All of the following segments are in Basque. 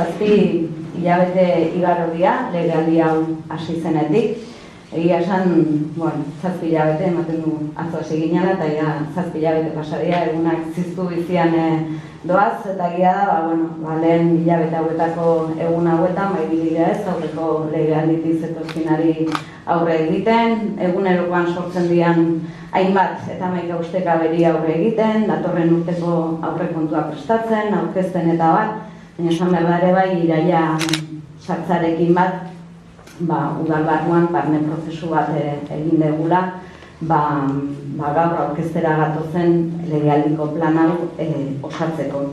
7 hilabete igaro dira, legealdi hau hasi zenetik. Egia esan, 7 hilabete ematen du atzo hasi ginela, eta 7 hilabete pasaria egunak ziztu bizian doaz, eta egia da, lehen hilabete hauetako egun hauetan, bidea ez, aurreko legealditik zetozkinari aurre egiten, egunerokoan sortzen dian hainbat eta hamaika ustekaberi aurre egiten, datorren urteko aurrekontua prestatzen, aurkezten eta bat, baina esan behar ere bai, iraila sartzarekin bat, udal barruan barne prozesu bat egin degula, gaur aurkeztera gatozen legealdiko plan hau osatzeko.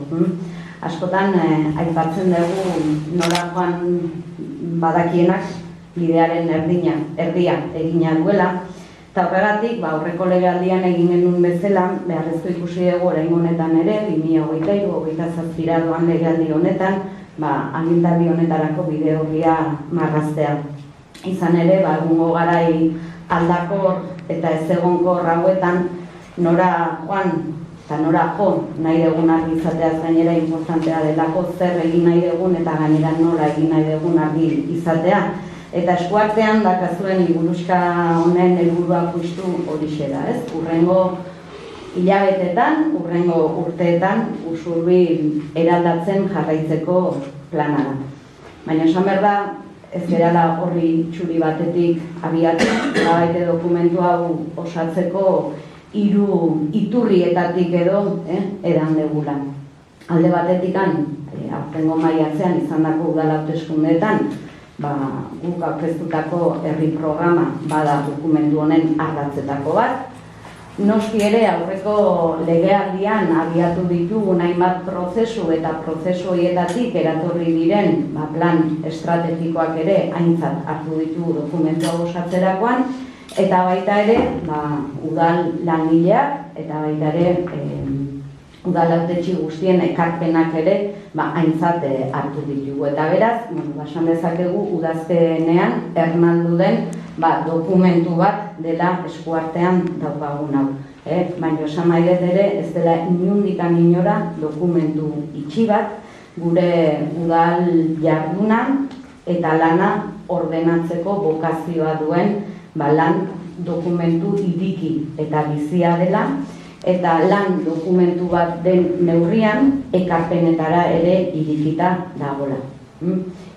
Askotan, aipatzen dugu nora joan badakienak bidearen erdia egina duela, eta horregatik, aurreko legealdian egin genuen bezala, beharrezko ikusi dugu orain honetan ere, 2023-2027 doan legealdi honetan, agintaldi honetarako bide horria marraztea. Izan ere, egungo garai aldakor eta ezegonkor hauetan nora joan eta nora jo nahi dugun argi izateaz gainera importantea delako zer egin nahi dugun eta gainera nola egin nahi dugun argi izatea. Eta eskuartean dakazuen liburuxka honen helburua justu horixe da, ez? Hurrengo hilabetetan, hurrengo urteetan usurbil eraldatzen jarraitzeko plana da. Baina esan behar da, ez gerala horri txuri batetik abiatu, baite dokumentu hau osatzeko 3 iturrietatik edo edan degula. Alde batetik, aurtengo maiatzean izandako udal hauteskundeetan, guk aurkeztutako herri programa bada dokumentu honen ardatzetako bat. Noski ere aurreko legealdian abiatu ditugu hainbat prozesu eta prozesu horietatik eratorri diren plan estrategikoak ere aintzat hartu ditugu dokumentu hau osatzerakoan, eta baita ere udal langileak eta baita ere udal hautetsi guztien ekarpenak ere aintzat hartu ditugu. Eta beraz, esan dezakegu udazkenean ernaldu den dokumentu bat dela eskuartean daukagun hau. Baina esan maidet ere ez dela inundikan inora dokumentu itxi bat gure udal jardunan eta lana ordenatzeko bokazioa duen lan dokumentu iriki eta bizia dela, eta lan dokumentu bat den neurrian ekarpenetara ere irikita dagoela.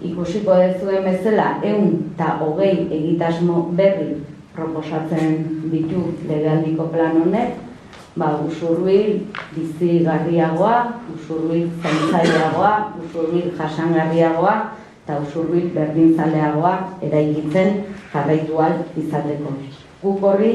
Ikusiko dezuen bezala 120 egitasmo berri proposatzen ditu legealdiko plan honek, usurbil bizigarriagoa, usurbil zaintzaileagoa, usurbil jasangarriagoa eta usurbil berdintzaleagoa eraikitzen jarraitu ahal izateko. Guk horri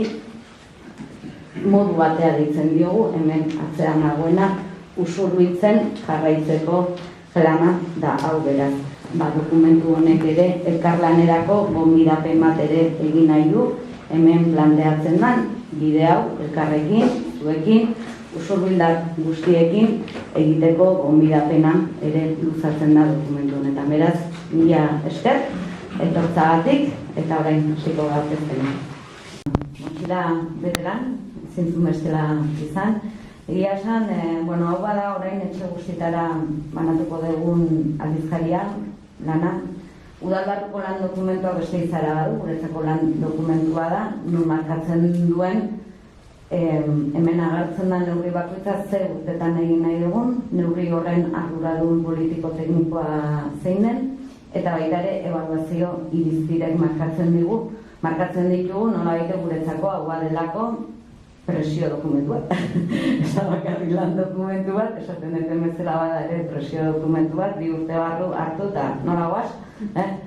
modu batea deitzen diogu, hemen atzean nagoena, usurbiltzen jarraitzeko plana da hau beraz. Dokumentu honek ere elkarlanerako gonbidapen bat ere egin nahi du, hemen planteatzen den bide hau elkarrekin, zuekin, usurbildar guztiekin egiteko gonbidapena ere luzatzen da dokumentu honetan. Beraz, mila esker, etortzagatik eta orain hasiko gaurkezpena. Motxila beteran, zintzun bestela izan. Egia esan, hau bada orain etxe guztietara banatuko dugun aldizkaria, lana. Udalbarruko lan dokumentua beste izara badu, guretzako lan dokumentua da, nun markatzen duen, hemen agertzen da neurri bakoitza ze urtetan egin nahi dugun, neurri horren arduradun politiko-teknikoa zein den, eta baita ere ebaluazio irizpidek markatzen ditugu, nola baita guretzako hau badelako presio dokumentu bat. Ez da bakarrik lan dokumentu bat, esaten duten bezala bada ere presio dokumentu bat, 2 urte barru hartu eta nola guaz,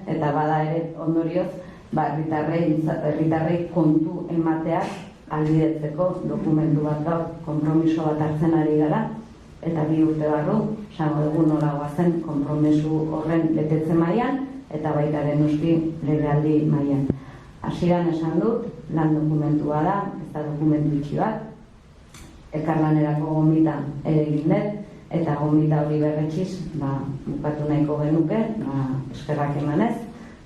eta bada ere ondorioz, herritarrei kontu emateak albidetzeko dokumentu bat gaur, konpromiso bat hartzen ari gara, eta 2 urte barru, esango dugu nola guazen konpromiso horren betetze mailan, eta baita ere noski legealdi mailan. Hasieran esan dut, lan dokumentua da, ez da dokumentu itxi bat, elkarlanerako gonbita ere egin dut, eta gonbita hori berretxiz, bukatu nahiko genuke, eskerrak emanez,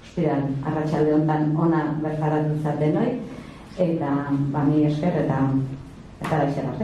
ostiran, arratsalde honetan ona bertaratu zaten hori, eta mi esker eta laixeraz,